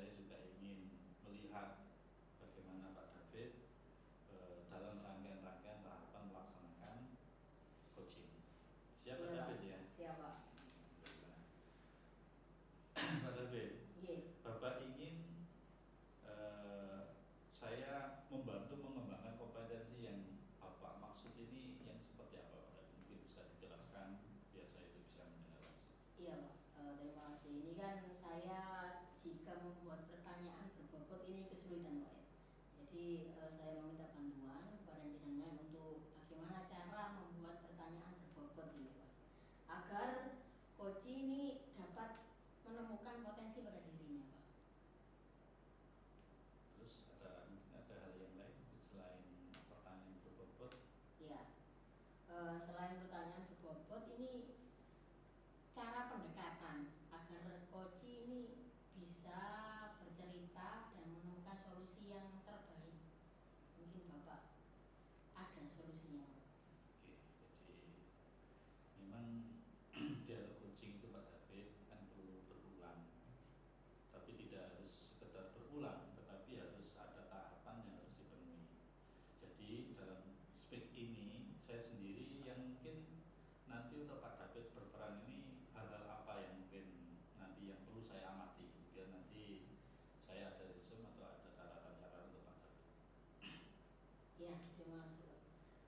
saya juga ingin melihat bagaimana Pak David dalam rangkaian-rangkaian tahapan melaksanakan coaching. Siap Pak David ya? Siap Pak. Pak David, Bapak ingin saya membantu mengembangkan kompetensi yang Bapak maksud ini yang seperti apa Pak David? Mungkin bisa dijelaskan biar saya itu bisa mendengar langsung. Iya Pak, terima kasih. Ini kan saya jika membuat pertanyaan berbobot ini kesulitan Pak ya. Jadi saya meminta bantuan kepada jenengan untuk bagaimana cara membuat pertanyaan berbobot ini Pak, agar coach ini dapat menemukan potensi pada dirinya Pak. Terus ada hal yang lain selain pertanyaan berbobot? Iya, selain pertanyaan berbobot ini cara pendekatan agar coach ini bisa bercerita dan menemukan solusi yang terbaik. Mungkin Bapak ada solusinya. Oke, jadi memang dialog coaching itu Pak David kan perlu berulang, tapi tidak harus sekedar berulang, tetapi harus ada tahapan yang harus dipenuhi. Jadi dalam speak ini saya sendiri yang mungkin nanti untuk Pak David berperan ini hal-hal apa yang mungkin nanti yang perlu saya amati, biar nanti saya ada resume atau ada catatan-catatan untuk Pak David. Ya, terima kasih.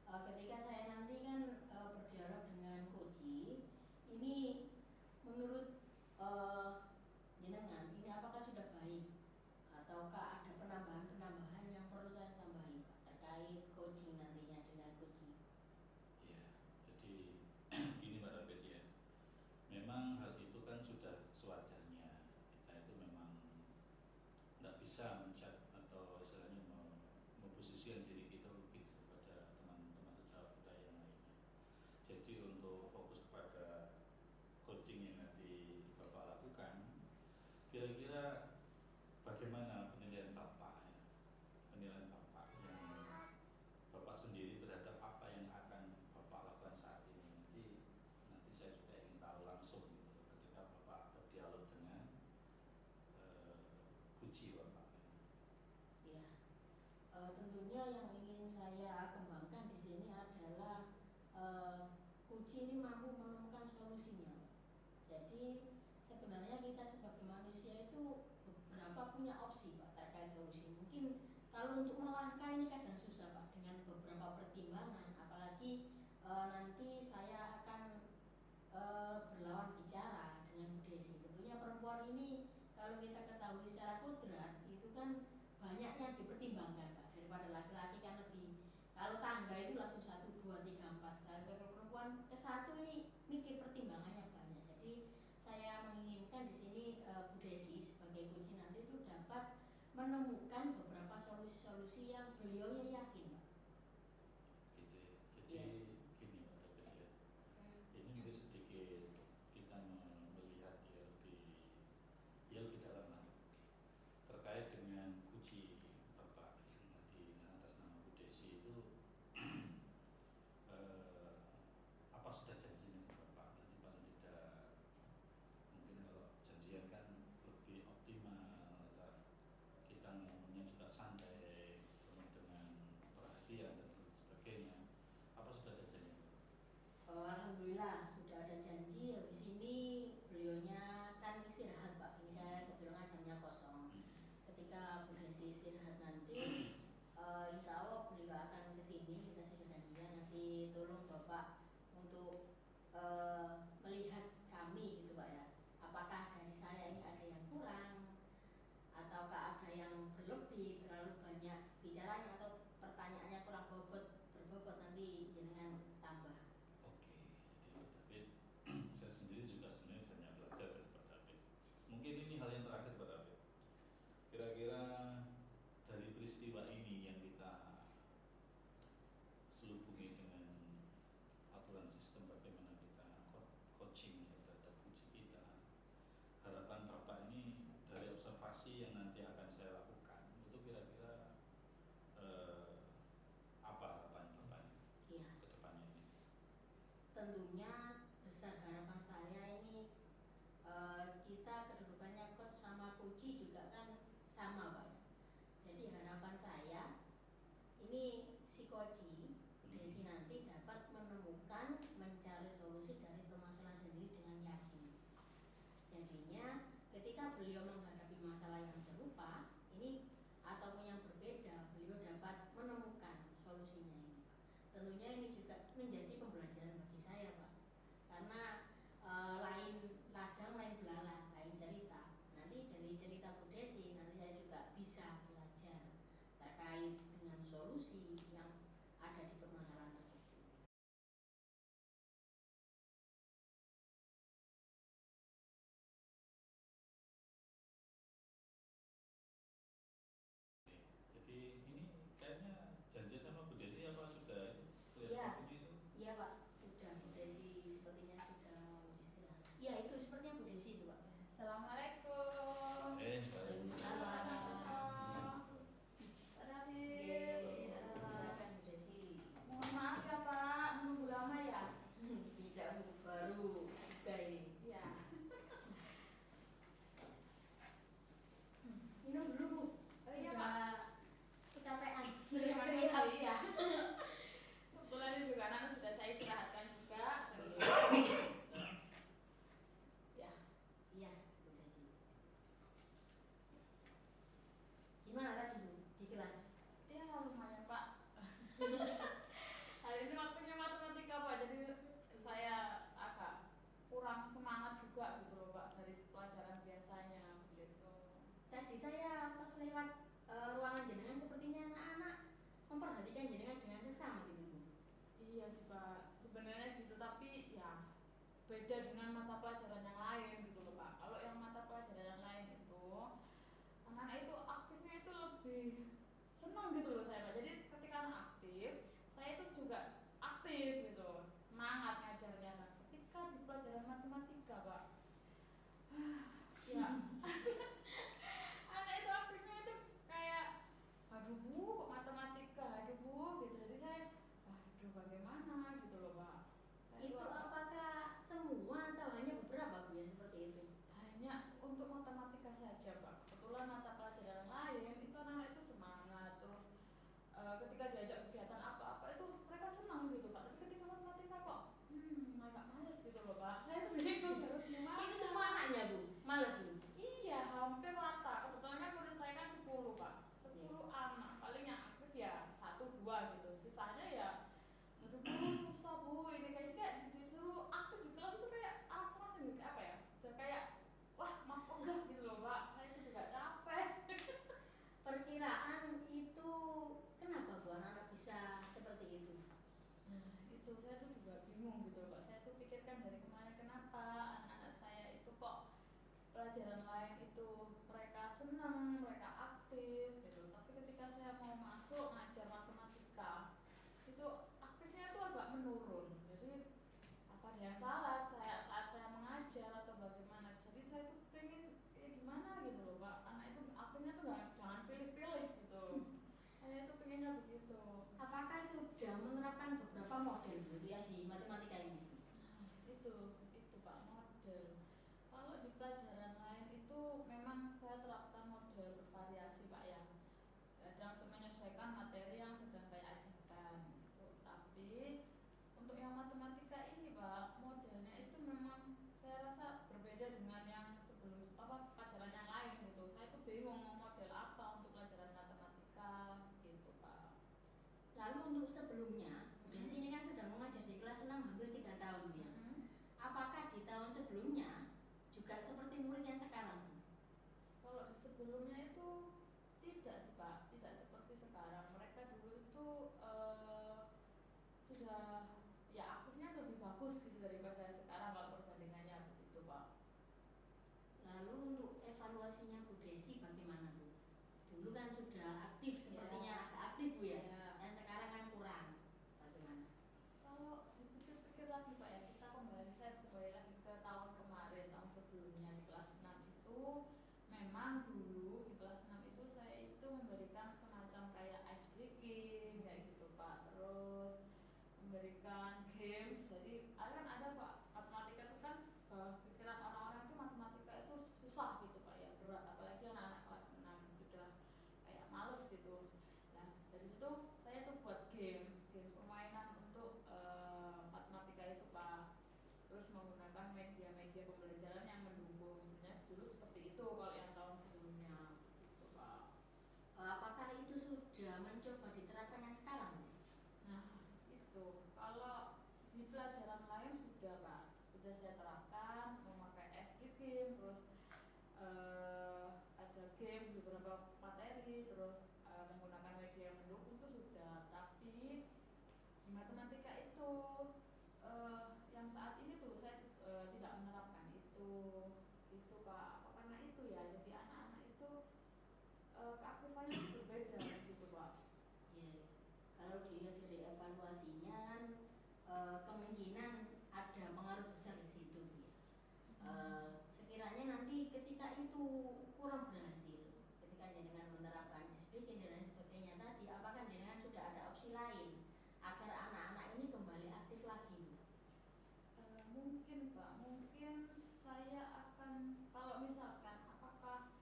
Ketika saya nanti kan berdialog dengan coach, ini menurut jenengan ini apakah sudah baik ataukah ada penambahan yang perlu saya tambahi Pak terkait coaching nantinya dengan coach? Ya, jadi gini Pak David ya, memang hal itu kan sudah sewajarnya. Kita itu memang tidak bisa mencat atau istilahnya memposisikan diri kita lebih kepada teman-teman sejawat kita yang lainnya. Jadi untuk fokus kepada coaching yang nanti Bapak lakukan, kira-kira bagaimana penilaian Bapak ya? Penilaian Bapak yang Bapak sendiri terhadap apa yang akan Bapak lakukan saat ini. Nanti saya juga ingin tahu langsung gitu, ketika Bapak berdialog dengan coach Bapak. Ya, tentunya yang ingin saya kembangkan di sini adalah coach ini mampu menemukan solusinya. Jadi sebenarnya kita sebagai manusia itu beberapa punya opsi Pak terkait solusi. Mungkin kalau untuk melangkah ini kadang susah Pak dengan beberapa pertimbangan, apalagi nanti saya akan berlawan bicara dengan Bu Desi. Tentunya perempuan ini kalau kita ketahui secara kodrat itu kan banyak yang dipertimbangkan Pak daripada laki-laki kan lebih. Kalau tangga itu langsung 1, 2, 3, 4. Kalau perempuan ke satu ini mikir pertimbangannya banyak. Jadi saya menginginkan di sini Bu Desi sebagai kunci nanti itu dapat menemukan beberapa solusi-solusi yang beliau yakin Pak. Gitu. Jadi gini Pak David ya. Ini mungkin sedikit kita melihat ya lebih dalam lagi terkait dengan kunci Bapak yang nanti atas nama Bu Desi itu apa sudah janjinya Bapak nanti paling tidak mungkin kalau janjian kan lebih optimal, kita ngomongnya juga santai penuh dengan perhatian dan sebagainya. Apa sudah ada janji? Alhamdulillah sudah ada janji. Habis ini beliaunya kan istirahat Pak. Ini saya kebetulan jamnya kosong. Ketika Bu Desi istirahat nanti, insya Allah beliau akan ke sini. Kita sudah janjian nanti tolong Bapak untuk melihat kami gitu Pak ya. Apakah dari saya ini ada yang kurang, ataukah ada yang berlebih, terlalu banyak bicaranya, atau pertanyaannya kurang berbobot nanti jenengan tambah. Oke, jadi Pak David, saya sendiri juga sebenarnya banyak belajar dari Pak David. Mungkin ini hal yang terakhir Pak David. Kira-kira dari peristiwa ini yang kita selubungi dengan aturan sistem bagaimana kita coaching terhadap uji kita, harapan Bapak ini dari observasi yang nanti akan saya lakukan itu kira-kira apa harapan Bapak ke depannya ini? Tentunya besar harapan saya ini kita kedudukannya coach sama coach juga kan ini psikoji Desi nanti dapat menemukan, mencari solusi dari permasalahan sendiri dengan yakin. Jadinya ketika beliau menghadapi masalah yang serupa ini ataupun yang berbeda, beliau dapat menemukan solusinya ini. Tentunya ini juga menjadi pembelajaran bagi saya, Pak, karena lain ladang lain belalang, lain cerita. Nanti dari cerita Bu Desi nanti saya juga bisa belajar terkait dengan solusi yang ada di permasalahan tersebut. Jadi ini kayaknya janjian sama Bu Desi apa sudah Iya, itu? iya Pak, sudah Bu Desi sepertinya sudah mau istirahat. Iya itu sepertinya Bu Desi itu Pak. Assalamualaikum. Waalaikumsalam. Silakan Bu Desi. Mohon maaf ya Pak, menunggu lama ya. Tidak baru juga ini. Ya. Minum dulu Bu. Oh, iya, Sudah Pak. kecapean. Terima kasih ya. Kebetulan ini juga anak sudah saya istirahatkan juga. Ya. Iya Bu Desi. Gimana tadi Bu di kelas? Ya lumayan Pak. Hari ini waktunya matematika Pak, jadi saya agak kurang semangat juga gitu loh Pak dari pelajaran biasanya begitu. Tadi saya pas lewat ruangan jenengan sepertinya anak-anak memperhatikan jenengan dengan seksama gitu Bu. Iya sih Pak, sebenarnya gitu, tapi ya beda dengan mata pelajaran yang lain gitu loh Pak. Kalau yang mata pelajaran yang lain itu anak-anak itu aktifnya itu lebih senang gitu loh saya Pak. Jadi ketika anak aktif, saya itu juga aktif gitu, semangat ngajarnya. Nah, ketika di pelajaran matematika Pak, ya anak itu aktifnya itu kayak aduh Bu, kok matematika, aduh Bu gitu. Jadi saya aduh bagaimana gitu loh Pak. Itu apakah semua atau hanya beberapa Bu yang seperti itu? Hanya untuk matematika saja Pak. Kebetulan mata pelajaran lain itu anak itu semangat, terus ketika diajak kegiatan apa-apa itu mereka senang gitu Pak. Tapi ketika matematika kok agak males gitu loh Pak. Saya tuh bingung harus gimana. Itu semua anaknya Bu, males Bu. Iya, hampir rata. Kebetulan kan murid saya kan 10 Pak. 10 anak, paling yang aktif ya 1 2 gitu. Sisanya ya aduh Bu, susah Bu. Ini kayak disuruh aktif di kelas itu kayak alasan gitu apa ya? Udah kayak wah, mas enggak gitu loh Pak. Saya itu juga capek. Perkiraan itu kenapa Bu anak-anak bisa seperti itu? Nah, itu saya tuh juga bingung gitu Pak. Saya tuh pikirkan dari kemarin kenapa anak-anak saya itu kok pelajaran lain itu mereka senang, mereka aktif gitu. Tapi ketika saya mau masuk ngajar matematika, itu aktifnya itu agak menurun. Jadi apa ada yang salah saya saat saya mengajar atau bagaimana? Jadi saya tuh pengen gimana gitu loh Pak. Anak itu aktifnya tuh jangan pilih-pilih gitu. Saya itu pengennya begitu. Apakah sudah menerapkan beberapa model Bu ya di matematika ini? Nah, itu Pak model. Kalau di pelajaran lain itu memang saya terapkan model bervariasi Pak ya. Kadang menyesuaikan materi yang sedang saya ajarkan. Gitu. Tapi untuk yang matematika ini Pak, modelnya itu memang saya rasa berbeda dengan yang sebelum pelajaran yang lain gitu. Saya tuh bingung mau model apa untuk pelajaran matematika gitu Pak. Lalu untuk sebelumnya, Desi ini kan sudah mengajar di kelas 6 hampir 3 tahun Bu ya. Apakah di tahun sebelumnya juga seperti murid yang sekarang Bu? Kalau di sebelumnya itu tidak sih Pak, tidak seperti sekarang. Mereka dulu itu sudah ya aktifnya lebih bagus gitu daripada sekarang kalau perbandingannya begitu Pak. Lalu untuk evaluasinya Bu Desi bagaimana Bu? Dulu kan sudah aktif sepertinya agak aktif Bu ya, dan sekarang kan kurang. Bagaimana? Kalau dipikir-pikir lagi Pak ya, saya kembali lagi ke tahun kemarin, tahun sebelumnya di kelas 6 itu memang dulu di kelas 6 itu saya itu memberikan semacam kayak ice breaking kayak gitu Pak. Terus memberikan games. Jadi ada Pak, matematika itu kan pikiran orang-orang itu matematika itu susah gitu Pak ya, berat apalagi anak-anak kelas 6 sudah kayak males gitu. Nah, dari situ saya sudah mencoba diterapkannya sekarang? Nah, itu kalau di pelajaran lain sudah Pak, sudah saya terapkan memakai SPG, terus ada game beberapa materi, terus menggunakan media yang mendukung itu sudah. Tapi di matematika itu yang saat ini tuh saya tidak menerapkan itu Pak. Apa karena itu ya? Jadi anak-anak itu keaktifannya berbeda gitu Pak. Ya, kalau dilihat dari evaluasinya kan kemungkinan ada pengaruh besar di situ ya. Sekiranya nanti ketika itu kurang berhasil, ketika jenengan menerapkan SPG dan lain sebagainya tadi, apakah jenengan sudah ada opsi lain agar anak-anak ini kembali aktif lagi? Mungkin Pak, mungkin saya akan, kalau misalkan apakah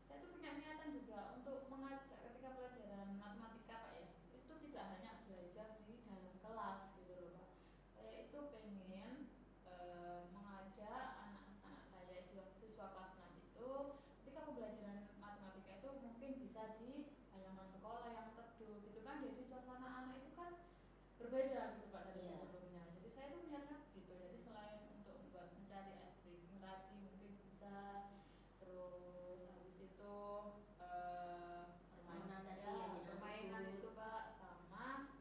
saya itu punya niatan juga untuk mengajak ketika pelajaran matematika Pak ya, itu tidak hanya belajar di dalam kelas gitu loh Pak. Saya itu pengen mengajak anak-anak saya itu siswa kelas 6 itu ketika pembelajaran matematika itu mungkin bisa di halaman sekolah yang teduh gitu kan, jadi suasana anak itu kan berbeda gitu Pak dari sebelumnya. Jadi saya tuh niatnya gitu. Jadi selain untuk membuat mencari ice breaking tadi mungkin bisa, terus habis itu Permainan tadi ya, yang permainan itu Pak, sama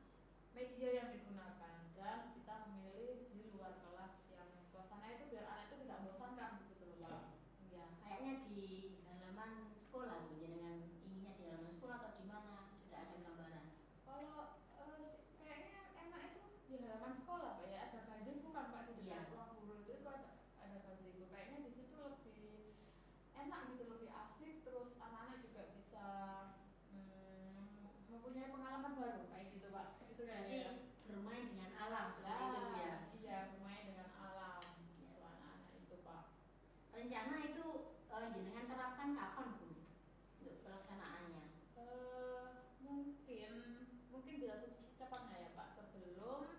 media yang digunakan, dan kita memilih di luar kelas yang suasana itu biar anak itu tidak membosankan gitu loh Pak. Iya. Kayaknya di halaman sekolah Bu, jenengan inginnya di halaman sekolah atau di mana? Sudah ada gambaran? Kalau kayaknya enak itu di halaman sekolah Pak ya, ada gazebo kan Pak di dekat ruang guru itu ada gazebo. Kayaknya di situ lebih enak gitu, lebih asik, terus anak-anak juga bisa mempunyai pengalaman baru kayak gitu Pak. Itu kayaknya bermain dengan alam seperti itu ya. Iya, bermain dengan alam gitu anak-anak itu Pak. Rencana itu jenengan terapkan kapan Bu untuk pelaksanaannya? Mungkin bisa secepatnya ya Pak, sebelum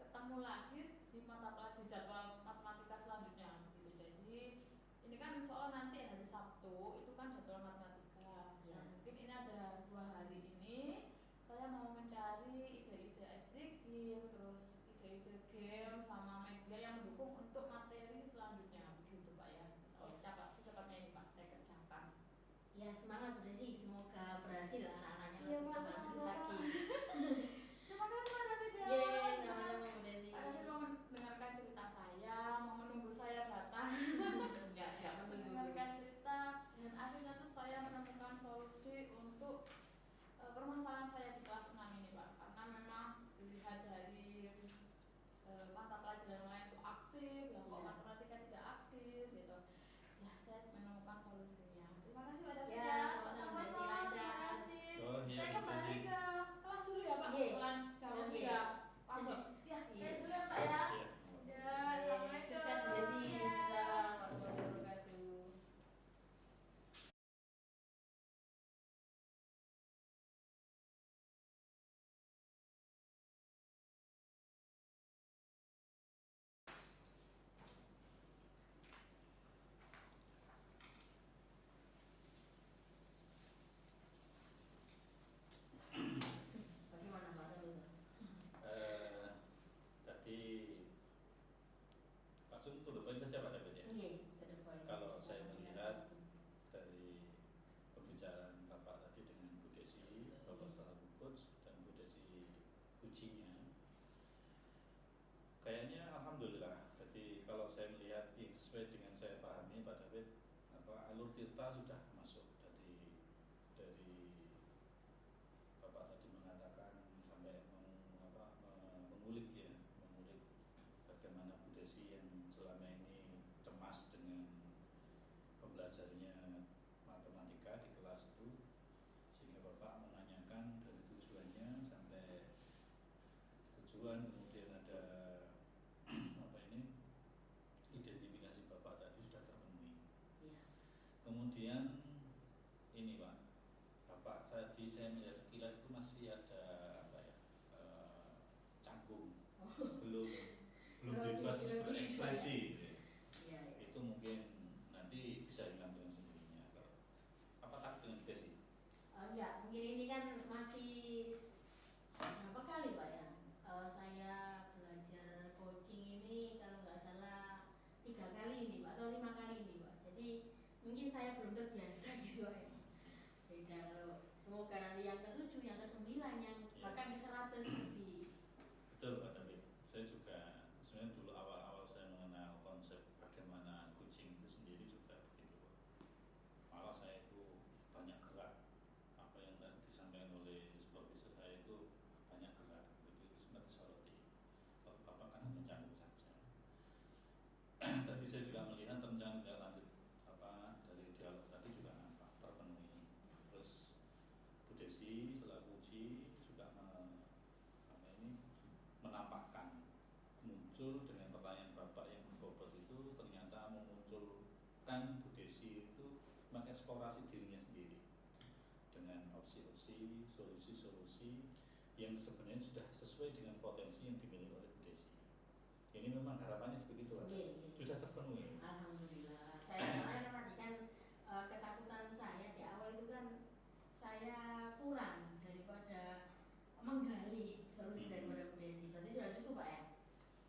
ketemu lagi di mata pelajaran jadwal matematika selanjutnya gitu. Jadi ini kan soal nanti hari Sabtu itu kan jadwal matematika. Ya. Nah, mungkin ini ada 2 hari ini saya mau mencari ide-ide ice breaking, terus ide-ide game sama media yang mendukung untuk materi selanjutnya begitu Pak ya. Secepatnya ini Pak saya kerjakan. Ya, semangat Bu Desi, semoga berhasil anak-anaknya Iya, lebih semangat lagi. Terima kasih Pak David ya. Sama-sama Bu Desi. Pak David mau mendengarkan cerita saya, mau menunggu saya datang. Enggak menunggu. Mendengarkan cerita, dan akhirnya tuh saya menemukan solusi untuk permasalahan saya di kelas 6 ini Pak. Karena memang dilihat dari mata pelajaran lain itu aktif, ya kok matematika tidak aktif gitu. Ya, saya menemukan solusinya. Terima kasih Pak David ya. Sama-sama Bu Desi, lancar. Saya kembali ke kelas dulu ya Pak. Kebetulan jam sudah masuk. Ya, saya dulu ya Pak ya. Ya, assalamualaikum. Sukses Bu Desi. Assalamualaikum warahmatullahi wabarakatuh. Bagaimana Pak Samuel? Tadi langsung to the point saja Pak David ya. Kalau saya melihat dari pembicaraan Bapak tadi dengan Bu Desi, Bapak selaku coach dan Bu Desi kuncinya, kayaknya alhamdulillah. Jadi kalau saya melihat yang sesuai dengan saya pahami Pak David, alur Tirta sudah masuk dari Bapak tadi mengatakan sampai mengulik bagaimana Bu Desi yang selama ini cemas dengan pembelajarannya matematika di kelas itu, sehingga Bapak menanyakan dari tujuannya sampai tujuan, kemudian ada identifikasi Bapak tadi sudah terpenuhi. Ya. Kemudian ini Pak, Bapak tadi saya melihat sekilas itu masih ada canggung, belum bebas berekspresi gitu ya. Ya. Itu mungkin nanti bisa hilang dengan sendirinya. Apa takut dengan Desi? Enggak, mungkin ini kan masih berapa kali Pak ya, saya belajar coaching ini kalau nggak salah 3 kali ini Pak atau 5 kali ini Pak. Jadi mungkin saya belum terbiasa gitu Pak ya. Beda kalau semoga nanti yang ke-7, yang ke-9, yang bahkan di 100 lebih. Betul Pak David. Saya juga sebenarnya dulu awal-awal saya mengenal konsep bagaimana coaching itu sendiri juga begitu. Malah saya itu banyak gerak, apa yang tadi disampaikan oleh supervisor saya itu banyak gerak, itu sebenarnya disoroti. Kalau Bapak kan hanya canggung saja. Tadi saya juga melihat rencana tidak lanjut apa dari dialog tadi juga nampak terpenuhi. Terus Bu Desi selaku uji juga menampakkan muncul dengan pertanyaan Bapak yang berbobot itu ternyata memunculkan Bu Desi itu mengeksplorasi dirinya sendiri dengan opsi-opsi, solusi-solusi yang sebenarnya sudah sesuai dengan potensi yang dimiliki oleh Bu Desi. Ini memang harapannya seperti itu, sudah terpenuhi. Alhamdulillah. Saya tadi kan ketakutan saya di awal itu kan saya kurang daripada menggali solusi daripada Bu Desi. Berarti sudah cukup Pak ya?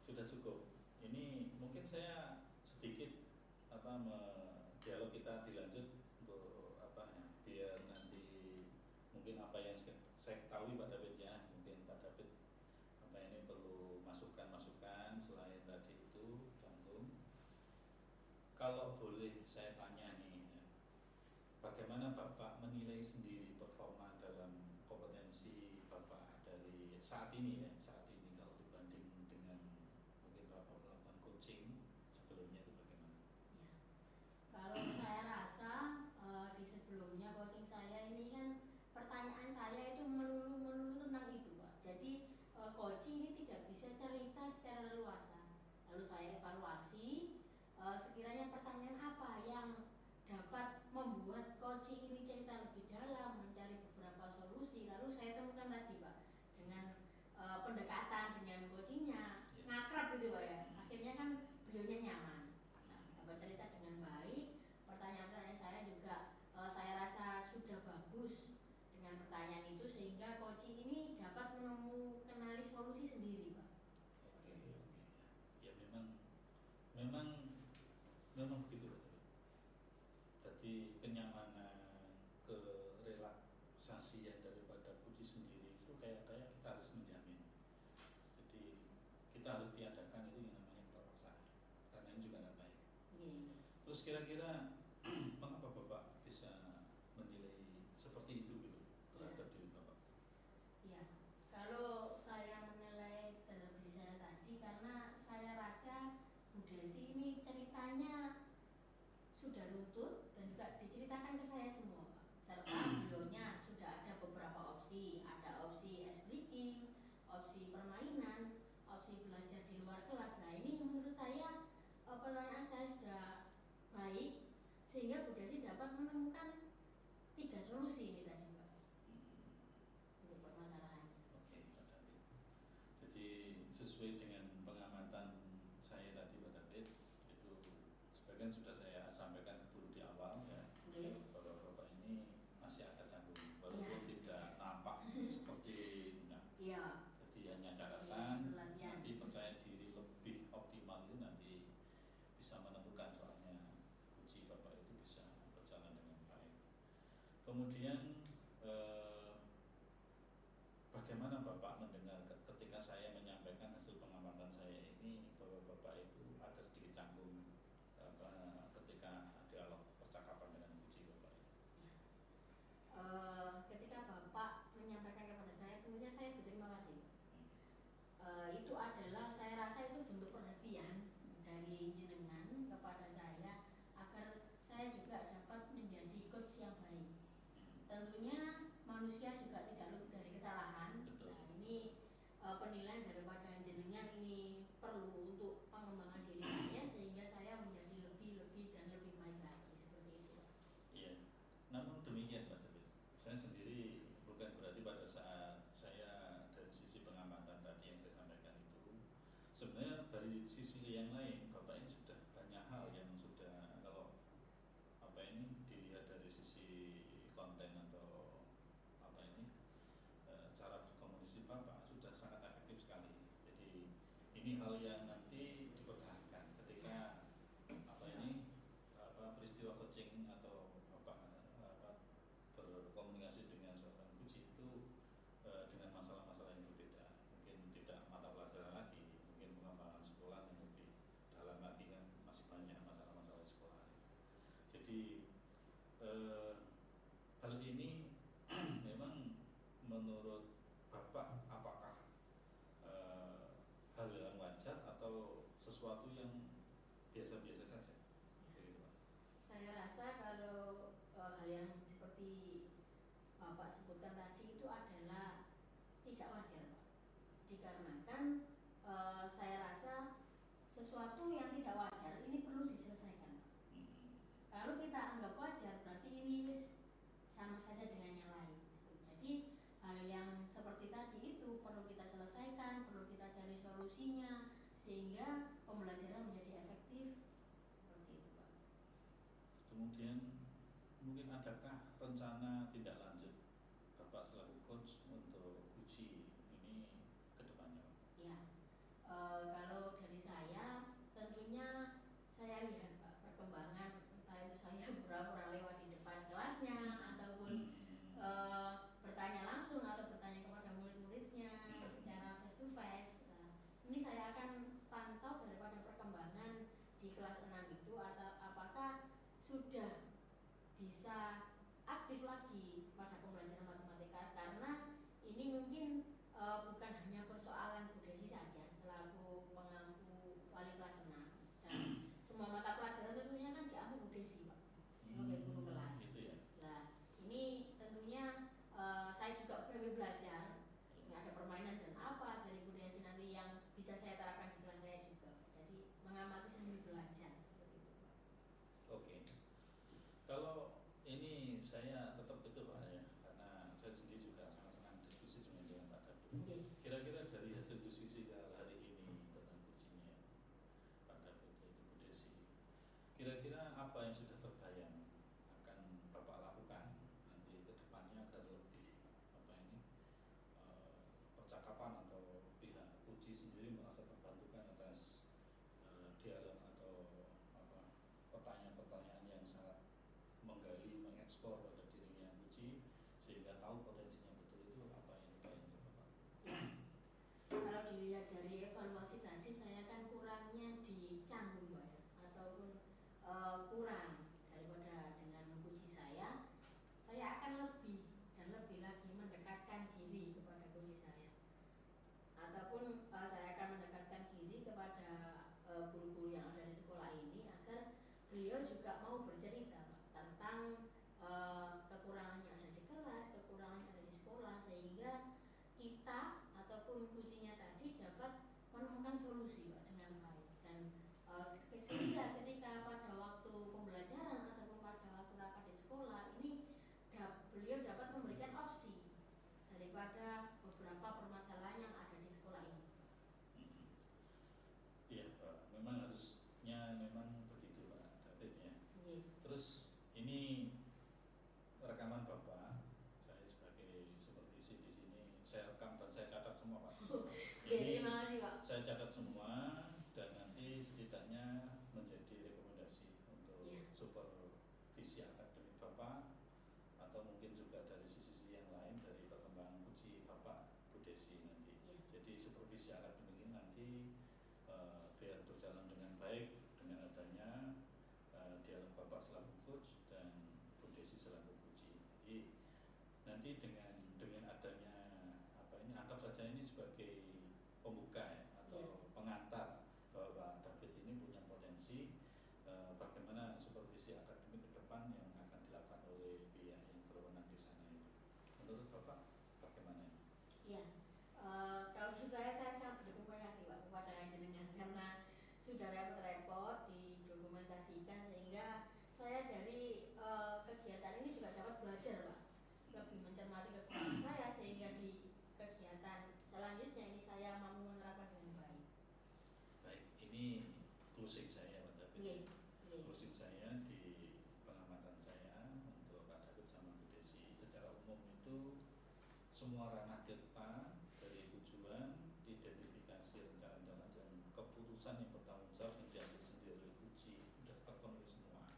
Sudah cukup. Ini mungkin saya sedikit dialog kita dilanjut untuk biar nanti mungkin apa yang saya ketahui Pak David ya, mungkin Pak David ini perlu masukan-masukan selain tadi itu canggung. Kalau boleh saya tanya nih, bagaimana Bapak menilai sendiri performa dalam kompetensi Bapak dari saat ini ya, saat ini kalau dibanding dengan mungkin Bapak melakukan coaching sebelumnya itu bagaimana? Ya. Kalau saya rasa di sebelumnya coaching saya ini kan pertanyaan saya itu melulu tentang itu Pak. Jadi coaching ini tidak bisa cerita secara leluasa. Lalu saya evaluasi sekiranya pertanyaan apa yang dapat membuat coaching ini cerita lebih dalam, mencari beberapa solusi. Lalu saya temukan tadi Pak, dengan pendekatan dengan coachingnya ngakrab gitu Pak ya. Akhirnya kan beliaunya nyaman, dapat cerita dengan baik. Pertanyaan-pertanyaan saya juga saya rasa sudah bagus dengan pertanyaan itu, sehingga coaching ini dapat kenali solusi sendiri Pak. Oke. Ya memang begitu Pak. Jadi kenyamanan, kerelaksasian daripada puji sendiri itu kayak kita harus menjamin. Jadi kita harus tiadakan itu yang namanya keterpaksaan, karena ini juga tidak baik. Terus kira-kira mengapa Bapak bisa menilai seperti itu gitu terhadap diri Bapak? Ya, kalau saya menilai terhadap diri saya tadi, karena saya rasa Bu Desi ini ceritanya sudah runtut dan juga diceritakan ke saya semua Pak. Serta beliaunya sudah ada beberapa opsi, ada opsi speaking, opsi permainan, opsi belajar di luar kelas. Nah ini menurut saya pertanyaan saya sudah baik, sehingga Bu Desi dapat menemukan 3 solusi ini tadi Pak untuk permasalahannya. Oke Pak David. Jadi sesuai dengan pengamatan saya tadi Pak David, itu sebagian sudah saya sampaikan dulu di awal ya. Bapak-bapak ini masih ada canggung, walaupun tidak nampak seperti jadi hanya catatan. Nanti percaya diri lebih optimal itu nanti bisa menentukan, soalnya uji Bapak itu bisa berjalan dengan baik. Kemudian bagaimana Bapak mendengar ketika saya menyampaikan hasil pengamatan saya ini, bahwa Bapak itu ada sedikit canggung ketika dialog percakapan dengan uji Bapak itu? Ketika Bapak menyampaikan kepada saya, tentunya saya berterima kasih. Itu adalah, saya rasa itu bentuk perhatian dari jenengan kepada saya agar saya juga dapat menjadi coach yang baik. Tentunya manusia juga tidak luput dari kesalahan. Nah ini penilaian daripada jenengan ini perlu untuk pengembangan diri saya, sehingga saya menjadi lebih dan lebih baik lagi, seperti itu. Iya. Namun demikian Pak David, saya sendiri bukan berarti pada saat saya dari sisi pengamatan tadi yang saya sampaikan itu, sebenarnya dari sisi yang lain Bapak ini sudah banyak hal yang sudah, kalau dilihat dari sisi konten atau ini hal yang nanti dipertahankan ketika peristiwa coaching atau berkomunikasi dengan seorang coach itu dengan masalah-masalah yang berbeda, mungkin tidak mata pelajaran lagi, mungkin pengembangan sekolah yang lebih dalam lagi kan, masih banyak masalah-masalah sekolah. Jadi hal ini memang menurut Bapak apakah hal yang wajar atau sesuatu yang biasa-biasa saja? Begitu, Pak. Saya rasa kalau hal yang seperti Bapak sebutkan tadi itu adalah tidak wajar, Pak. Dikarenakan saya rasa sesuatu yang tidak wajar ini perlu diselesaikan, Pak. Kalau kita anggap wajar berarti ini sama saja dengan yang lain. Jadi hal yang seperti tadi itu perlu kita selesaikan, perlu kita cari solusinya sehingga pembelajaran menjadi efektif. Seperti itu, Pak. Kemudian mungkin adakah rencana tindak lanjut Bapak selaku coach untuk uji ini ke depannya, Pak? Ya, kalau dari saya tentunya saya lihat, Pak, perkembangan entah itu saya pura-pura lewat di depan kelasnya ataupun bertanya langsung atau bertanya kepada murid-muridnya secara face to face. Ini saya akan pantau daripada perkembangan di kelas 6 itu atau apakah sudah bisa aktif lagi pada pembelajaran matematika, karena ini mungkin bukan hanya persoalan Bu Desi saja selaku pengampu wali kelas 6 dan semua mata pelajaran tentunya kan diampu Bu Desi, Pak, sebagai guru kelas. Gitu ya. Nah, ini tentunya saya juga perlu belajar. Ini ada permainan dan apa dari Bu Desi nanti yang bisa saya terapkan di kelas saya juga. Jadi mengamati sambil belajar seperti itu, Pak. Oke. Kalau ini saya tetap itu, Pak, ya, karena saya sendiri juga sangat senang diskusi dengan Pak David. Okay. Kira-kira dari hasil diskusi hari ini tentang ujinya Pak David dan Bu Desi, kira-kira apa yang sudah terbayang akan Bapak lakukan nanti ke depannya agar lebih percakapan atau pihak uji sendiri merasa terbantukan atas dialog atau pertanyaan-pertanyaan yang sangat menggali, mengeksplor pada dirinya uji sehingga tahu potensinya betul, itu apa yang dibayangkan Bapak? Kalau dilihat dari evaluasi tadi, saya kan kurangnya di Canggung, Pak, ya, ataupun kurang daripada dengan uji saya akan lebih dan lebih lagi mendekatkan diri kepada uji saya, ataupun saya akan mendekatkan diri kepada guru-guru yang ada di sekolah ini agar beliau juga mau bercerita, Pak, tentang kekurangan yang ada di kelas, kekurangan yang ada di sekolah, sehingga kita ataupun ujinya tadi dapat menemukan solusi, Pak, dengan baik dan sehingga ketika pada waktu pembelajaran ataupun pada waktu rapat di sekolah ini beliau dapat memberikan opsi daripada beberapa permasalahan yang ada di sekolah ini. Iya, Pak, memang harusnya memang begitu, Pak David, ya. Terus ini rekaman Bapak, saya sebagai supervisi di sini saya rekam dan saya catat semua, Pak. Ini terima kasih, Pak. Saya catat semua dan nanti setidaknya menjadi rekomendasi untuk supervisi akademik Bapak atau mungkin juga dari sisi yang lain dari perkembangan uji Bapak Bu Desi nanti. Jadi supervisi akademik ini nanti biar berjalan dengan baik dengan adanya dialog Bapak selaku coach dan Bu Desi selaku uji. Jadi nanti dengan adanya anggap saja ini sebagai pembuka, ya, atau pengantar bahwa David ini punya potensi bagaimana supervisi akademik ke depan yang akan dilakukan oleh pihak yang berwenang di sana itu. Menurut Bapak bagaimana? Iya, kalau saya sangat berterima kasih, Pak, kepada jenengan karena sudah repot-repot didokumentasikan sehingga saya dari kegiatan ini juga dapat belajar, Pak, lebih mencermati kekurangan saya sehingga di kegiatan selanjutnya ini saya mampu menerapkan dengan baik. Baik, ini closing saya, Pak David. Closing saya di pengamatan saya untuk Pak David sama Bu Desi. Secara umum itu semua ranah tirta dari tujuan, identifikasi rencana jalan dan keputusan yang bertanggung jawab yang diambil sendiri oleh Guci sudah terpenuhi semua.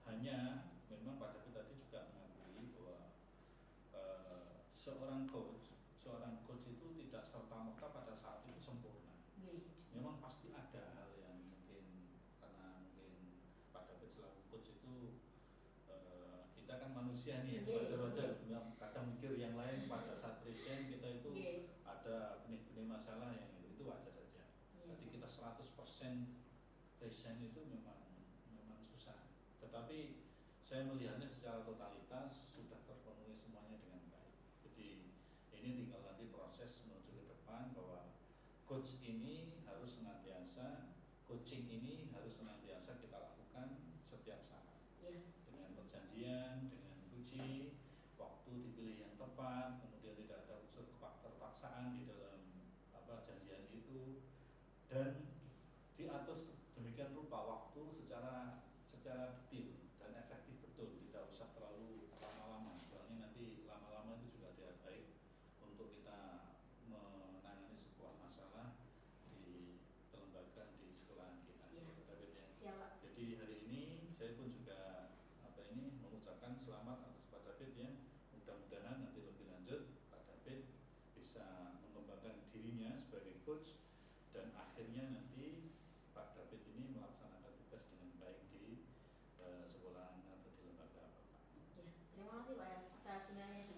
Hanya memang Pak David tadi juga mengakui bahwa seorang coach itu tidak serta-merta pada saat itu sempurna. Memang pasti ada hal yang mungkin karena mungkin Pak David selaku coach itu kita kan manusia nih, wajar-wajar kadang mikir yang lain pada saat present kita itu ada benih-benih masalah yang itu wajar saja. Jadi kita 100% present itu memang susah. Tetapi saya melihatnya secara totalitas sudah terpenuhi semuanya dengan baik. Jadi ini tinggal nanti proses menuju ke depan bahwa coaching ini harus senantiasa kita lakukan setiap saat dengan perjanjian, dengan uji, waktu dipilih yang tepat, kemudian tidak ada unsur keterpaksaan di dalam janjian itu, dan diatur demikian rupa waktu secara detail dan efektif betul, tidak usah terlalu lama-lama. Soalnya nanti lama-lama itu juga tidak baik untuk kita menangani sebuah masalah di kelembagaan di sekolahan kita. Jadi hari ini saya pun juga mengucapkan selamat atas Pak David ya. Mudah-mudahan nanti lebih lanjut Pak David bisa mengembangkan dirinya sebagai coach dan akhirnya nanti Pak David ini melaksanakan tugas dengan baik di sekolahan atau di lembaga Bapak. Ya, terima kasih Pak ya atas penjelasannya.